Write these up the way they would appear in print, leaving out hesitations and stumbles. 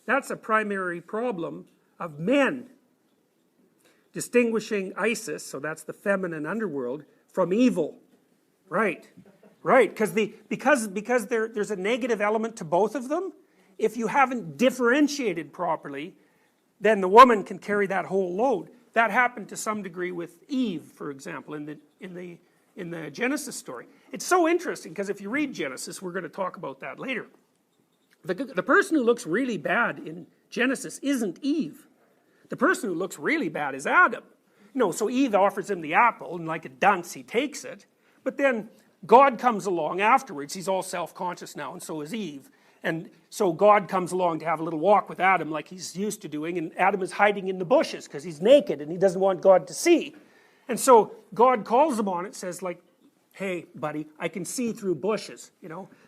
That's a primary problem of men. Distinguishing Isis, so that's the feminine underworld, from evil. Right, right, because there's a negative element to both of them. If you haven't differentiated properly, then the woman can carry that whole load. That happened to some degree with Eve, for example, in the Genesis story. It's so interesting, because if you read Genesis, we're going to talk about that later. The person who looks really bad in Genesis isn't Eve. The person who looks really bad is Adam. So Eve offers him the apple, and like a dunce, he takes it. But then God comes along afterwards. He's all self-conscious now, and so is Eve. And so God comes along to have a little walk with Adam like he's used to doing, and Adam is hiding in the bushes because he's naked and he doesn't want God to see. And so God calls him on it, says like, hey buddy, I can see through bushes,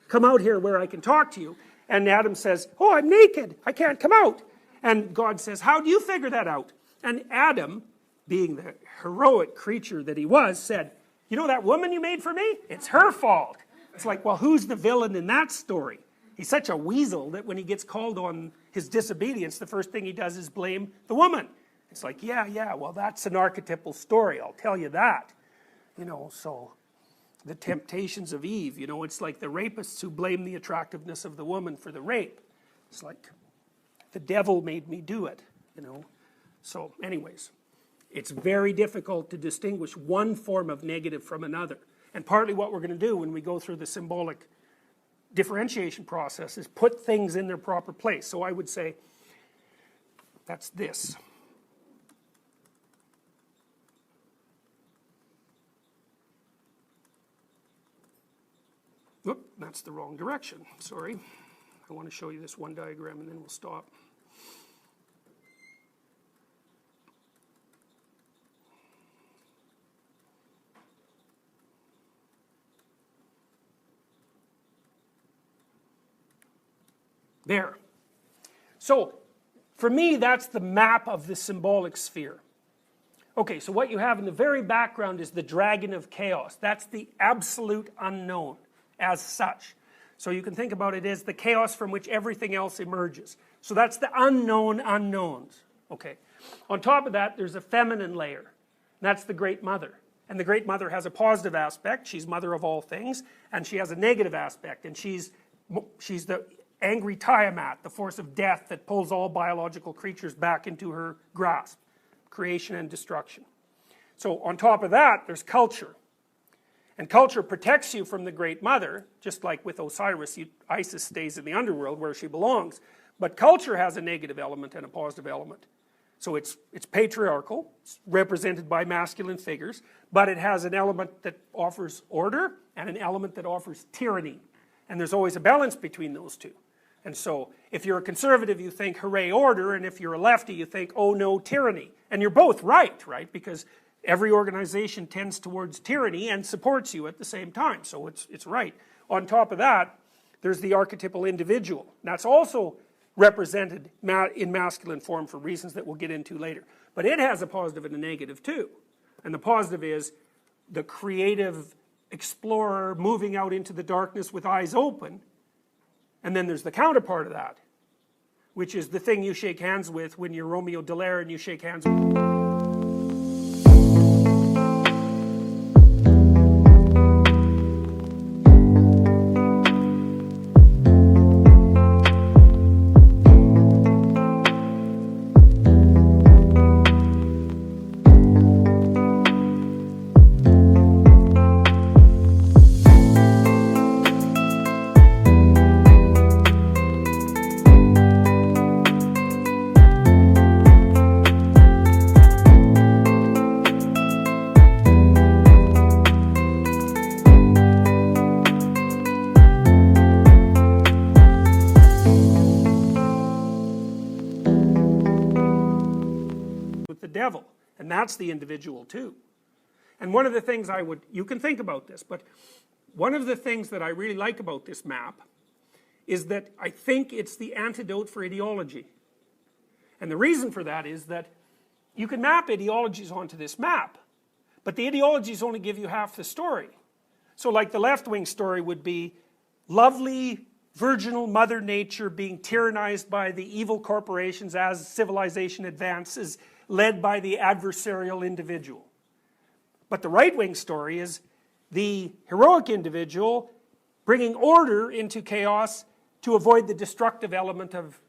come out here where I can talk to you. And Adam says, oh, I'm naked, I can't come out. And God says, how do you figure that out? And Adam, being the heroic creature that he was, said, you know that woman you made for me? It's her fault. It's like, well, who's the villain in that story? He's such a weasel that when he gets called on his disobedience, the first thing he does is blame the woman. It's like, yeah, well, that's an archetypal story, I'll tell you that. So the temptations of Eve, it's like the rapists who blame the attractiveness of the woman for the rape. It's like, the devil made me do it, So anyways, it's very difficult to distinguish one form of negative from another. And partly what we're going to do when we go through the symbolic differentiation process is put things in their proper place. So I would say, that's this. Whoop, that's the wrong direction, sorry. I want to show you this one diagram and then we'll stop. There. So, for me, that's the map of the symbolic sphere. Okay, so what you have in the very background is the dragon of chaos. That's the absolute unknown as such. So you can think about it as the chaos from which everything else emerges. So that's the unknown unknowns. Okay. On top of that, there's a feminine layer. And that's the Great Mother. And the Great Mother has a positive aspect. She's mother of all things. And she has a negative aspect. And she's the angry Tiamat, the force of death that pulls all biological creatures back into her grasp. Creation and destruction. So on top of that, there's culture. And culture protects you from the Great Mother, just like with Osiris, Isis stays in the underworld where she belongs. But culture has a negative element and a positive element. So it's patriarchal, it's represented by masculine figures, but it has an element that offers order and an element that offers tyranny. And there's always a balance between those two. And so, if you're a conservative, you think, hooray, order, and if you're a lefty, you think, oh no, tyranny. And you're both right? Because every organization tends towards tyranny and supports you at the same time, so it's right. On top of that, there's the archetypal individual. That's also represented in masculine form for reasons that we'll get into later. But it has a positive and a negative too. And the positive is the creative explorer moving out into the darkness with eyes open. And then there's the counterpart of that, which is the thing you shake hands with when you're Romeo Dallaire and you shake hands with... devil, and that's the individual too. And one of the things you can think about this, but one of the things that I really like about this map is that I think it's the antidote for ideology. And the reason for that is that you can map ideologies onto this map, but the ideologies only give you half the story. So like the left-wing story would be lovely virginal Mother Nature being tyrannized by the evil corporations as civilization advances, led by the adversarial individual. But the right-wing story is the heroic individual bringing order into chaos to avoid the destructive element of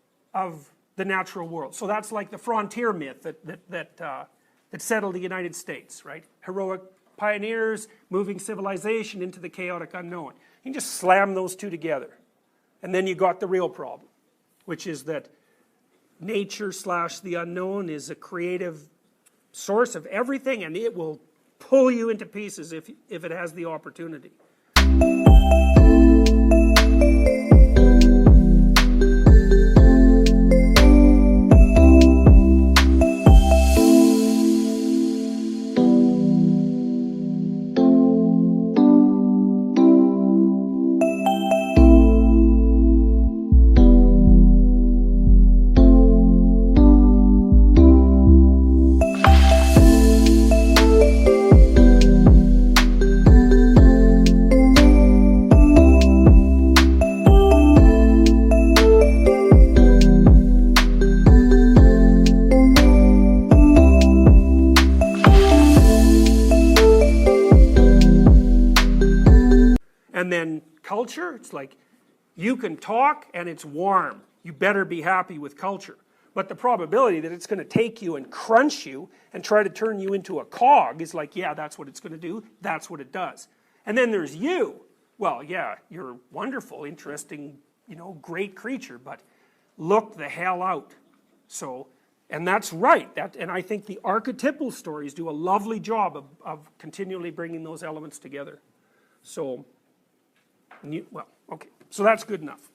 the natural world. So that's like the frontier myth that settled the United States, right? Heroic pioneers moving civilization into the chaotic unknown. You can just slam those two together. And then you got the real problem, which is that nature / the unknown is a creative source of everything, and it will pull you into pieces if it has the opportunity. And then culture, it's like, you can talk and it's warm. You better be happy with culture. But the probability that it's going to take you and crunch you and try to turn you into a cog is like, yeah, that's what it's going to do. That's what it does. And then there's you. Well, yeah, you're wonderful, interesting, great creature, but look the hell out. So, and that's right. And I think the archetypal stories do a lovely job of continually bringing those elements together. So, well, okay, so that's good enough.